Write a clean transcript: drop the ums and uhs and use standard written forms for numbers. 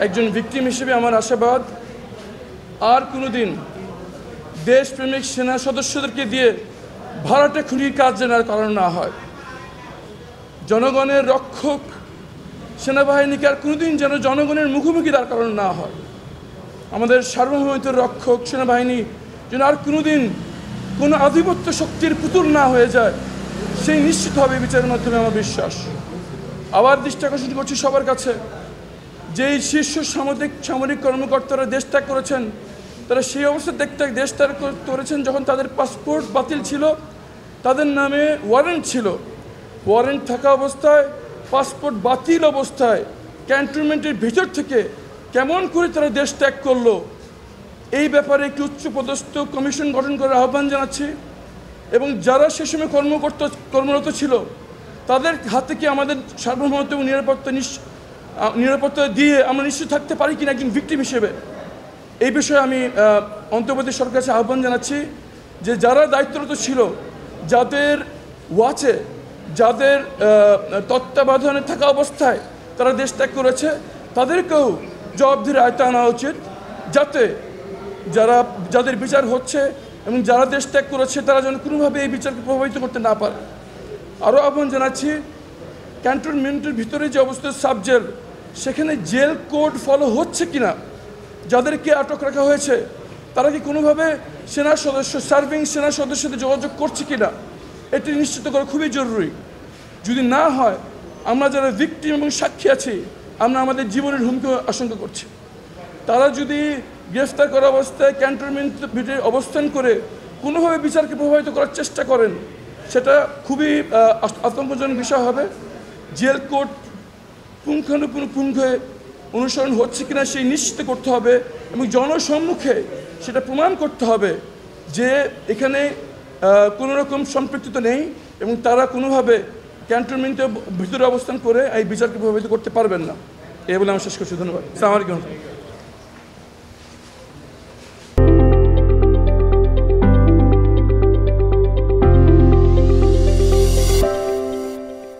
একজন ভিকটিম হিসেবে আমার আশাবাদ আর কোনোদিন দেশপ্রেমিক সেনা সদস্যদেরকে দিয়ে ভাড়াটে খুনির কাজ যেন আর করানো না হয়। জনগণের রক্ষক সেনাবাহিনীকে আর কোনোদিন যেন জনগণের মুখোমুখি দাঁড় করানো না হয়। আমাদের সার্বভৌমত্বের রক্ষক সেনাবাহিনী যেন আর কোনোদিন কোনো আধিপত্য শক্তির পুতুল না হয়ে যায়, সেই নিশ্চিত হবে বিচারের মাধ্যমে আমার বিশ্বাস। আবার দৃষ্টি আকর্ষণ করছি সবার কাছে, যেই শীর্ষ সামরিক কর্মকর্তারা দেশ ত্যাগ করেছেন, তারা সেই অবস্থা দেশ ত্যাগ করেছেন যখন তাদের পাসপোর্ট বাতিল ছিল, তাদের নামে ওয়ারেন্ট ছিল। ওয়ারেন্ট থাকা অবস্থায়, পাসপোর্ট বাতিল অবস্থায় ক্যান্টনমেন্টের ভিতর থেকে কেমন করে তারা দেশ ত্যাগ করলো, এই ব্যাপারে একটি উচ্চপদস্থ কমিশন গঠন করার আহ্বান জানাচ্ছি। এবং যারা সে সময় কর্মরত ছিল, তাদের হাতে কি আমাদের সার্বভৌমত্ব এবং নিরাপত্তা দিয়ে আমরা নিশ্চিত থাকতে পারি কিনা একজন ভিকটিম হিসেবে, এই বিষয়ে আমি অন্তর্বর্তী সরকারের কাছে আহ্বান জানাচ্ছি যে যারা দায়িত্বরত ছিল, যাদের ওয়াচে, যাদের তত্ত্বাবধানে থাকা অবস্থায় তারা দেশ ত্যাগ করেছে, তাদেরকেও জবাবদিহির আয়ত্তে আনা উচিত, যাতে যাদের বিচার হচ্ছে এবং যারা দেশ ত্যাগ করেছে তারা যেন কোনোভাবে এই বিচারকে প্রভাবিত করতে না পারে। আরও আহ্বান জানাচ্ছি, ক্যান্টনমেন্টের ভিতরে যে অবস্থা সাবজেল, সেখানে জেল কোড ফলো হচ্ছে কিনা, যাদেরকে আটক রাখা হয়েছে তারা কি কোনোভাবে সার্ভিং সেনা সদস্যদের যোগাযোগ করছে কিনা, এটি নিশ্চিত করা খুবই জরুরি। যদি না হয়, আমরা যারা ভিকটিম এবং সাক্ষী আছি, আমরা আমাদের জীবনের হুমকি আশঙ্কা করছি। তারা যদি গ্রেফতার করা অবস্থায় ক্যান্টনমেন্ট ভিতরে অবস্থান করে কোনোভাবে বিচারকে প্রভাবিত করার চেষ্টা করেন, সেটা খুবই আতঙ্কজনক বিষয় হবে। জেল কোড পুঙ্খানুপুঙ্খে অনুসরণ হচ্ছে কিনা সেই নিশ্চিত করতে হবে এবং জনসম্মুখে সেটা প্রমাণ করতে হবে যে এখানে কোনো রকম সম্পৃক্ততা নেই এবং তারা কোনোভাবে ক্যান্টনমেন্টের ভিতরে অবস্থান করে এই বিচারকে প্রভাবিত করতে পারবেন না। এই বলে আমি শেষ করছি। ধন্যবাদ। আসসালামু আলাইকুম।